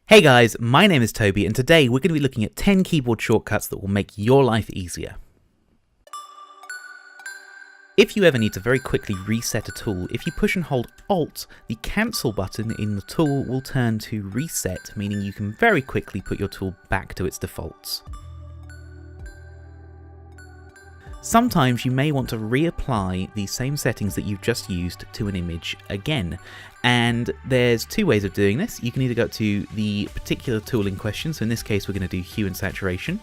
Hey guys, my name is Toby and today we're going to be looking at 10 keyboard shortcuts that will make your life easier. If you ever need to very quickly reset a tool, if you push and hold Alt, the cancel button in the tool will turn to reset, meaning you can very quickly put your tool back to its defaults. Sometimes you may want to reapply the same settings that you've just used to an image again. And there's two ways of doing this. You can either go to the particular tool in question, so in this case we're going to do hue and saturation.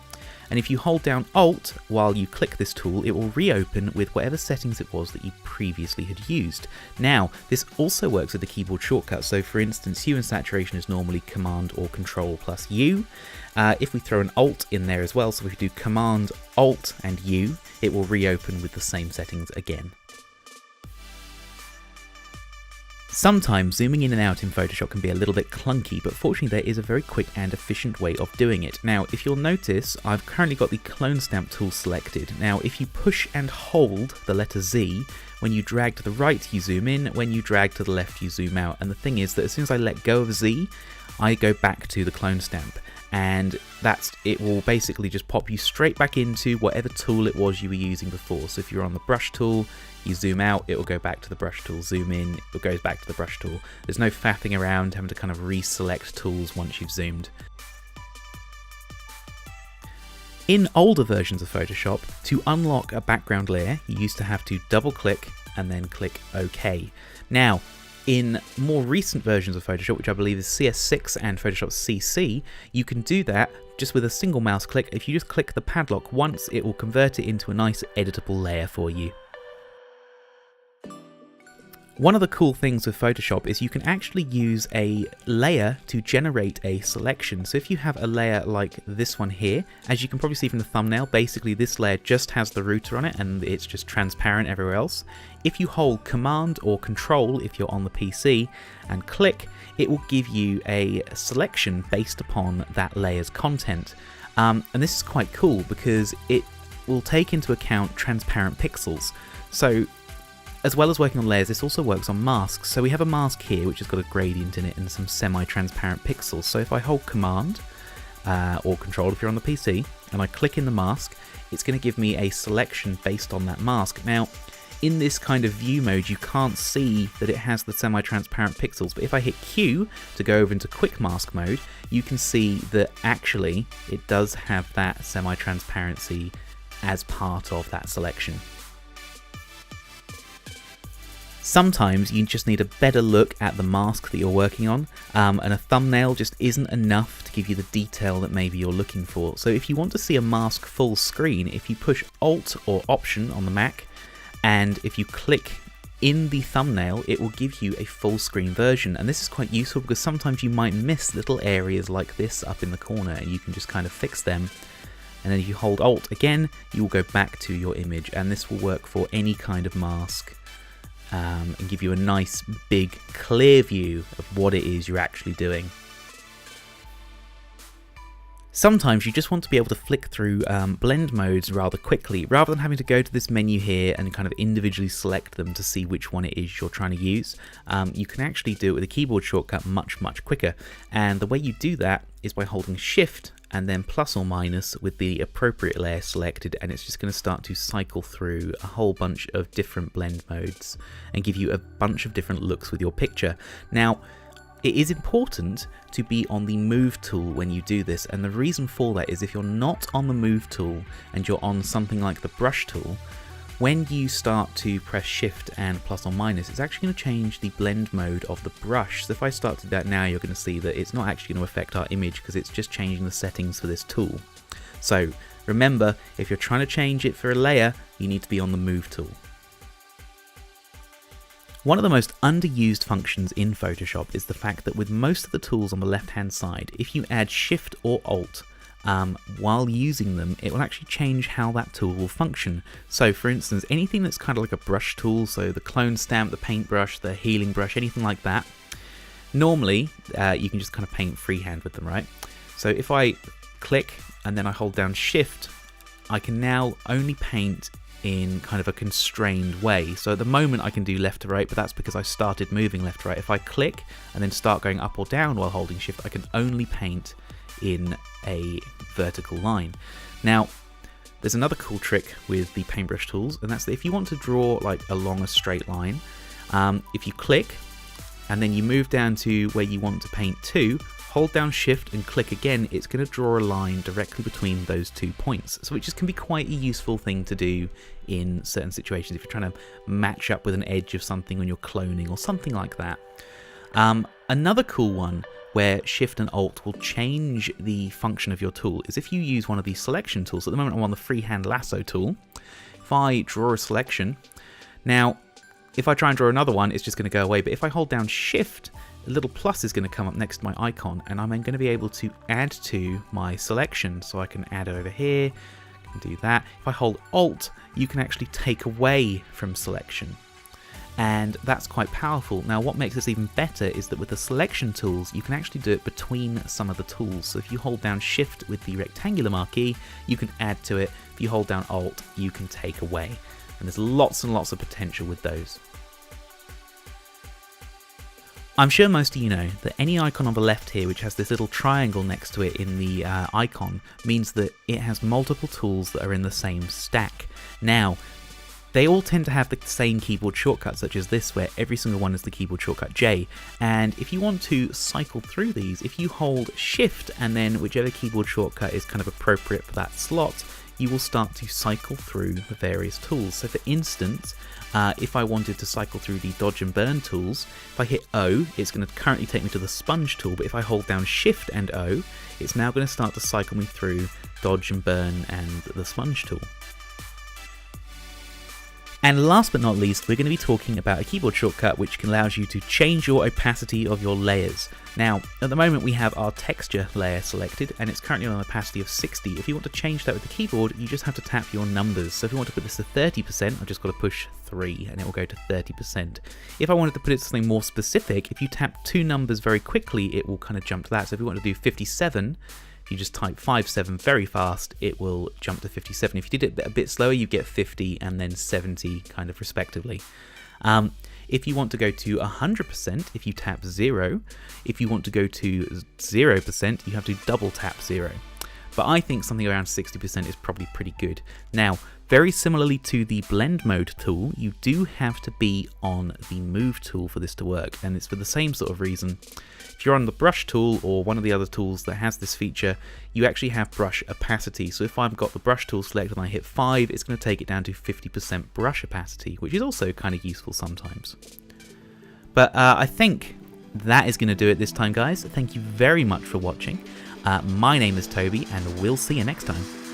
And if you hold down Alt while you click this tool, it will reopen with whatever settings it was that you previously had used. Now, this also works with the keyboard shortcut, so for instance, hue and saturation is normally Command or Control plus U. If we throw an Alt in there as well, so if we do Command, Alt and U, it will reopen with the same settings again. Sometimes zooming in and out in Photoshop can be a little bit clunky, but fortunately there is a very quick and efficient way of doing it. Now, if you'll notice, I've currently got the clone stamp tool selected. Now, if you push and hold the letter Z, when you drag to the right you zoom in, when you drag to the left you zoom out. And the thing is that as soon as I let go of Z, I go back to the clone stamp. And it will basically just pop you straight back into whatever tool it was you were using before. So if you're on the brush tool, you zoom out, it will go back to the brush tool, zoom in, it goes back to the brush tool. There's no faffing around having to kind of reselect tools once you've zoomed. In older versions of Photoshop, to unlock a background layer, you used to have to double click and then click OK. Now, in more recent versions of Photoshop, which I believe is CS6 and Photoshop CC, you can do that just with a single mouse click. If you just click the padlock once, it will convert it into a nice editable layer for you. One of the cool things with Photoshop is you can actually use a layer to generate a selection. So if you have a layer like this one here, as you can probably see from the thumbnail, basically this layer just has the router on it and it's just transparent everywhere else. If you hold Command or Control if you're on the PC and click, it will give you a selection based upon that layer's content. And this is quite cool because it will take into account transparent pixels. So as well as working on layers, this also works on masks. So we have a mask here which has got a gradient in it and some semi-transparent pixels. So if I hold Command or Control if you're on the PC and I click in the mask, it's going to give me a selection based on that mask. Now, in this kind of view mode, you can't see that it has the semi-transparent pixels, but if I hit Q to go over into quick mask mode, you can see that actually it does have that semi-transparency as part of that selection. Sometimes you just need a better look at the mask that you're working on, and a thumbnail just isn't enough to give you the detail that maybe you're looking for. So if you want to see a mask full screen, if you push Alt or Option on the Mac, and if you click in the thumbnail, it will give you a full screen version. And this is quite useful because sometimes you might miss little areas like this up in the corner, and you can just kind of fix them. And then if you hold Alt again, you will go back to your image, and this will work for any kind of mask. And give you a nice big clear view of what it is you're actually doing. Sometimes you just want to be able to flick through blend modes rather quickly, rather than having to go to this menu here and kind of individually select them to see which one it is you're trying to use. You can actually do it with a keyboard shortcut much quicker, and the way you do that is by holding Shift and then plus or minus with the appropriate layer selected, and it's just going to start to cycle through a whole bunch of different blend modes and give you a bunch of different looks with your picture. Now, it is important to be on the Move tool when you do this, and the reason for that is if you're not on the Move tool and you're on something like the Brush tool, when you start to press Shift and plus or minus, it's actually going to change the blend mode of the brush. So if I start to do that now, you're going to see that it's not actually going to affect our image because it's just changing the settings for this tool. So remember, if you're trying to change it for a layer, you need to be on the Move tool. One of the most underused functions in Photoshop is the fact that with most of the tools on the left-hand side, if you add Shift or Alt, while using them, it will actually change how that tool will function. So for instance, anything that's kind of like a brush tool, so the clone stamp, the paintbrush, the healing brush, anything like that, normally you can just kind of paint freehand with them, right? So if I click and then I hold down Shift, I can now only paint in kind of a constrained way. So at the moment I can do left to right, but that's because I started moving left to right. If I click and then start going up or down while holding shift, I can only paint in a vertical line. Now, there's another cool trick with the paintbrush tools, and that's that if you want to draw like along a straight line, if you click and then you move down to where you want to paint to, hold down shift and click again, it's going to draw a line directly between those 2 points. So it just can be quite a useful thing to do in certain situations if you're trying to match up with an edge of something when you're cloning or something like that. Another cool one where Shift and Alt will change the function of your tool is if you use one of these selection tools. At the moment I'm on the freehand lasso tool. If I draw a selection, now if I try and draw another one, it's just going to go away, but if I hold down Shift, a little plus is going to come up next to my icon, and I'm then going to be able to add to my selection. So I can add over here, I can do that. If I hold Alt, you can actually take away from selection, and that's quite powerful. Now what makes this even better is that with the selection tools, you can actually do it between some of the tools. So if you hold down Shift with the rectangular marquee, you can add to it. If you hold down Alt, you can take away. And there's lots and lots of potential with those. I'm sure most of you know that any icon on the left here, which has this little triangle next to it in the icon, means that it has multiple tools that are in the same stack. Now, they all tend to have the same keyboard shortcut, such as this, where every single one is the keyboard shortcut J. And if you want to cycle through these, if you hold Shift and then whichever keyboard shortcut is kind of appropriate for that slot, you will start to cycle through the various tools. So for instance, if I wanted to cycle through the dodge and burn tools, if I hit O, it's going to currently take me to the sponge tool, but if I hold down Shift and O, it's now going to start to cycle me through dodge and burn and the sponge tool. And last but not least, we're going to be talking about a keyboard shortcut which allows you to change your opacity of your layers. Now, at the moment we have our texture layer selected and it's currently on an opacity of 60. If you want to change that with the keyboard, you just have to tap your numbers. So if you want to put this to 30%, I've just got to push 3 and it will go to 30%. If I wanted to put it to something more specific, if you tap 2 numbers very quickly, it will kind of jump to that. So if you want to do 57, if you just type 57 very fast, it will jump to 57. If you did it a bit slower, you get 50 and then 70 kind of respectively. If you want to go to 100%, if you tap 0, if you want to go to 0%, you have to double tap 0. But I think something around 60% is probably pretty good. Now, very similarly to the blend mode tool, you do have to be on the move tool for this to work, and it's for the same sort of reason. If you're on the brush tool or one of the other tools that has this feature, you actually have brush opacity. So if I've got the brush tool selected and I hit 5, it's going to take it down to 50% brush opacity, which is also kind of useful sometimes. But I think that is going to do it this time, guys. Thank you very much for watching. My name is Toby, and we'll see you next time.